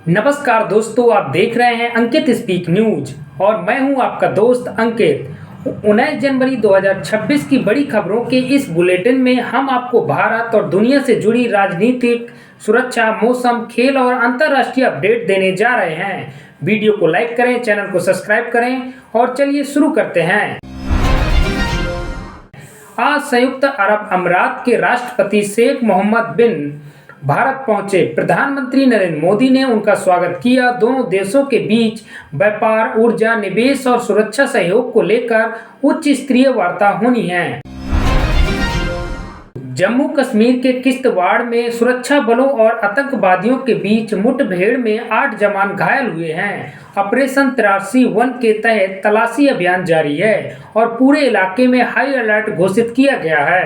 नमस्कार दोस्तों, आप देख रहे हैं अंकित स्पीक न्यूज और मैं हूं आपका दोस्त अंकित। 19 जनवरी 2026 की बड़ी खबरों के इस बुलेटिन में हम आपको भारत और दुनिया से जुड़ी राजनीतिक, सुरक्षा, मौसम, खेल और अंतर्राष्ट्रीय अपडेट देने जा रहे हैं। वीडियो को लाइक करें, चैनल को सब्सक्राइब करें और चलिए शुरू करते हैं। आज संयुक्त अरब अमीरात के राष्ट्रपति शेख मोहम्मद बिन भारत पहुंचे। प्रधानमंत्री नरेंद्र मोदी ने उनका स्वागत किया। दोनों देशों के बीच व्यापार, ऊर्जा, निवेश और सुरक्षा सहयोग को लेकर उच्च स्तरीय वार्ता होनी है। जम्मू कश्मीर के किश्तवाड़ में सुरक्षा बलों और आतंकवादियों के बीच मुठभेड़ में 8 जवान घायल हुए हैं। ऑपरेशन 83-1 के तहत तलाशी अभियान जारी है और पूरे इलाके में हाई अलर्ट घोषित किया गया है।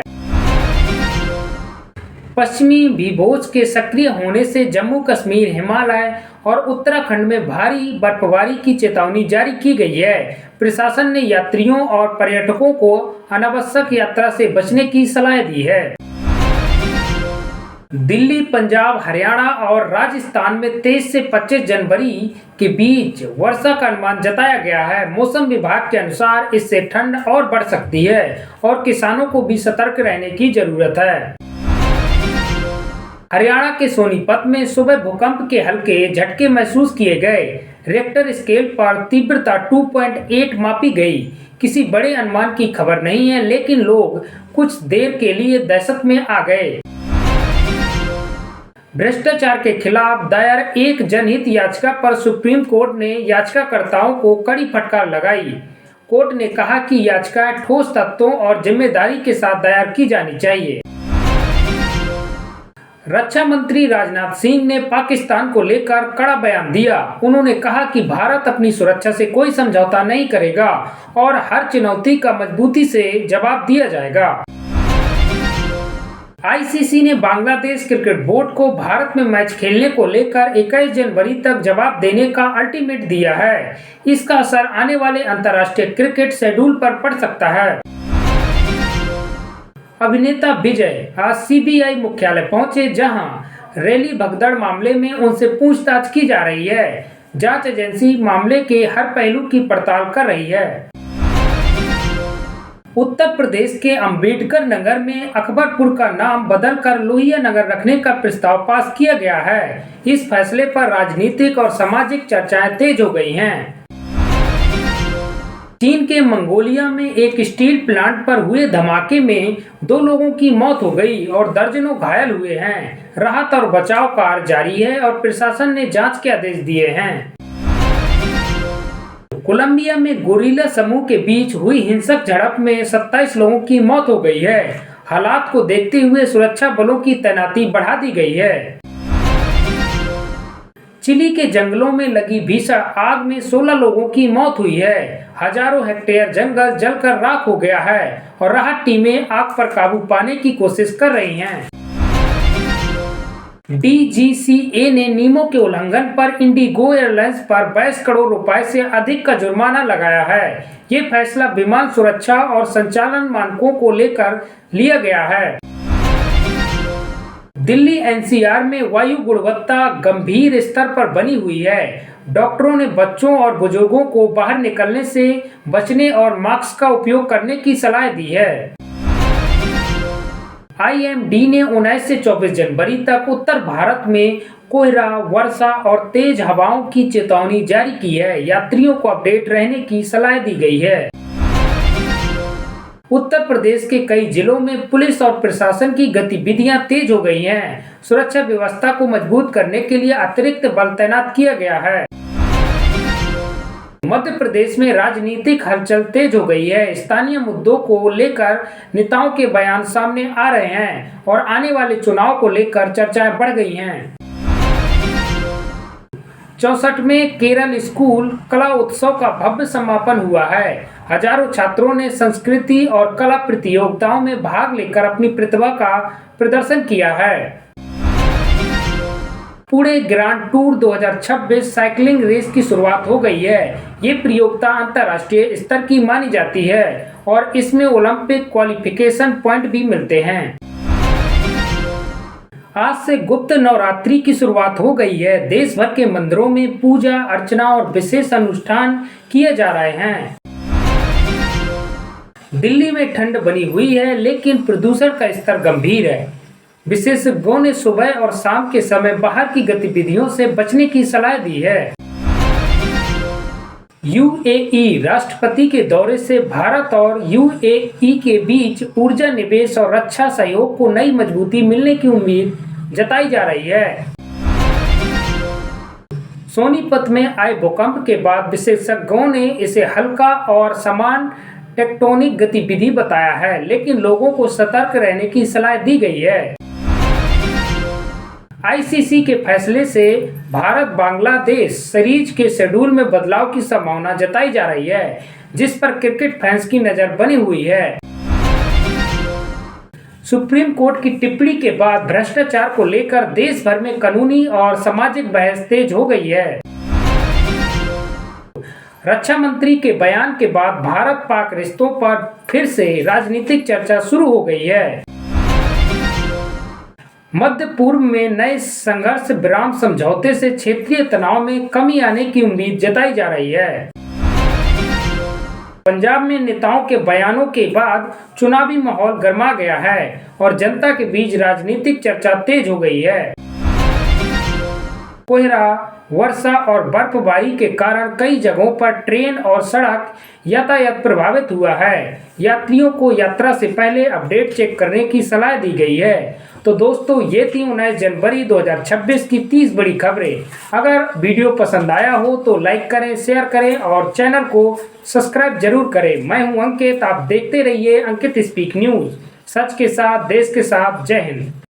पश्चिमी विभोज के सक्रिय होने से जम्मू कश्मीर, हिमालय और उत्तराखंड में भारी बर्फबारी की चेतावनी जारी की गई है। प्रशासन ने यात्रियों और पर्यटकों को अनावश्यक यात्रा से बचने की सलाह दी है। दिल्ली, पंजाब, हरियाणा और राजस्थान में 23 से 25 जनवरी के बीच वर्षा का अनुमान जताया गया है। मौसम विभाग के अनुसार इससे ठंड और बढ़ सकती है और किसानों को भी सतर्क रहने की जरूरत है। हरियाणा के सोनीपत में सुबह भूकंप के हल्के झटके महसूस किए गए। रिक्टर स्केल पर तीव्रता 2.8 मापी गई। किसी बड़े अनुमान की खबर नहीं है, लेकिन लोग कुछ देर के लिए दहशत में आ गए। भ्रष्टाचार के खिलाफ दायर एक जनहित याचिका पर सुप्रीम कोर्ट ने याचिकाकर्ताओं को कड़ी फटकार लगाई। कोर्ट ने कहा कि याचिकाएं ठोस तथ्यों और जिम्मेदारी के साथ दायर की जानी चाहिए। रक्षा मंत्री राजनाथ सिंह ने पाकिस्तान को लेकर कड़ा बयान दिया। उन्होंने कहा कि भारत अपनी सुरक्षा से कोई समझौता नहीं करेगा और हर चुनौती का मजबूती से जवाब दिया जाएगा। आईसीसी ने बांग्लादेश क्रिकेट बोर्ड को भारत में मैच खेलने को लेकर 21 जनवरी तक जवाब देने का अल्टीमेट दिया है। इसका असर आने वाले अंतर्राष्ट्रीय क्रिकेट शेड्यूल पर पड़ सकता है। अभिनेता विजय आज सीबीआई मुख्यालय पहुंचे, जहां रैली भगदड़ मामले में उनसे पूछताछ की जा रही है। जांच एजेंसी मामले के हर पहलू की पड़ताल कर रही है। उत्तर प्रदेश के अंबेडकर नगर में अकबरपुर का नाम बदलकर लोहिया नगर रखने का प्रस्ताव पास किया गया है। इस फैसले पर राजनीतिक और सामाजिक चर्चाएं तेज हो गई हैं। चीन के मंगोलिया में एक स्टील प्लांट पर हुए धमाके में 2 लोगों की मौत हो गई और दर्जनों घायल हुए हैं। राहत और बचाव कार्य जारी है और प्रशासन ने जांच के आदेश दिए हैं। कोलंबिया में गोरिल्ला समूह के बीच हुई हिंसक झड़प में 27 लोगों की मौत हो गई है। हालात को देखते हुए सुरक्षा बलों की तैनाती बढ़ा दी गई है। चिली के जंगलों में लगी भीषण आग में 16 लोगों की मौत हुई है। हजारों हेक्टेयर जंगल जलकर राख हो गया है और राहत टीमें आग पर काबू पाने की कोशिश कर रही हैं। डीजीसीए ने नियमों के उल्लंघन पर इंडिगो एयरलाइंस पर 22 करोड़ रुपए से अधिक का जुर्माना लगाया है। ये फैसला विमान सुरक्षा और संचालन मानकों को लेकर लिया गया है। दिल्ली एनसीआर में वायु गुणवत्ता गंभीर स्तर पर बनी हुई है। डॉक्टरों ने बच्चों और बुजुर्गों को बाहर निकलने से बचने और मास्क का उपयोग करने की सलाह दी है। आईएमडी ने 19 से 24 जनवरी तक उत्तर भारत में कोहरा, वर्षा और तेज हवाओं की चेतावनी जारी की है। यात्रियों को अपडेट रहने की सलाह दी गई है। उत्तर प्रदेश के कई जिलों में पुलिस और प्रशासन की गतिविधियां तेज हो गई हैं। सुरक्षा व्यवस्था को मजबूत करने के लिए अतिरिक्त बल तैनात किया गया है। मध्य प्रदेश में राजनीतिक हलचल तेज हो गई है। स्थानीय मुद्दों को लेकर नेताओं के बयान सामने आ रहे हैं और आने वाले चुनाव को लेकर चर्चाएं बढ़ गई हैं। 64वें केरल स्कूल कला उत्सव का भव्य समापन हुआ है। हजारों छात्रों ने संस्कृति और कला प्रतियोगिताओं में भाग लेकर अपनी प्रतिभा का प्रदर्शन किया है। Pune grand tour 2026 cycling race की शुरुआत हो गई है। ये प्रतियोगिता अंतर्राष्ट्रीय स्तर की मानी जाती है और इसमें ओलंपिक क्वालिफिकेशन पॉइंट भी मिलते हैं। आज से गुप्त नवरात्रि की शुरुआत हो गई है। देश भर के मंदिरों में पूजा अर्चना और विशेष अनुष्ठान किए जा रहे हैं। दिल्ली में ठंड बनी हुई है, लेकिन प्रदूषण का स्तर गंभीर है। विशेषज्ञों ने सुबह और शाम के समय बाहर की गतिविधियों से बचने की सलाह दी है। यूएई राष्ट्रपति के दौरे से भारत और यूएई के बीच ऊर्जा निवेश और रक्षा सहयोग को नई मजबूती मिलने की उम्मीद जताई जा रही है। सोनीपत में आए भूकंप के बाद विशेषज्ञों ने इसे हल्का और समान टेक्टोनिक गतिविधि बताया है, लेकिन लोगों को सतर्क रहने की सलाह दी गई है। आईसीसी के फैसले से भारत बांग्लादेश सीरीज के शेड्यूल में बदलाव की संभावना जताई जा रही है, जिस पर क्रिकेट फैंस की नजर बनी हुई है। सुप्रीम कोर्ट की टिप्पणी के बाद भ्रष्टाचार को लेकर देश भर में कानूनी और सामाजिक बहस तेज हो गई है। रक्षा मंत्री के बयान के बाद भारत पाक रिश्तों पर फिर से राजनीतिक चर्चा शुरू हो गई है। मध्य पूर्व में नए संघर्ष विराम समझौते से क्षेत्रीय तनाव में कमी आने की उम्मीद जताई जा रही है। पंजाब में नेताओं के बयानों के बाद चुनावी माहौल गर्मा गया है और जनता के बीच राजनीतिक चर्चा तेज हो गई है। कोहरा, वर्षा और बर्फबारी के कारण कई जगहों पर ट्रेन और सड़क यातायात प्रभावित हुआ है। यात्रियों को यात्रा से पहले अपडेट चेक करने की सलाह दी गई है। तो दोस्तों, ये थी 19 जनवरी 2026 की 30 बड़ी खबरें। अगर वीडियो पसंद आया हो तो लाइक करें, शेयर करें और चैनल को सब्सक्राइब जरूर करें। मैं हूं अंकित, आप देखते रहिए अंकित स्पीक न्यूज। सच के साथ, देश के साथ। जय हिंद।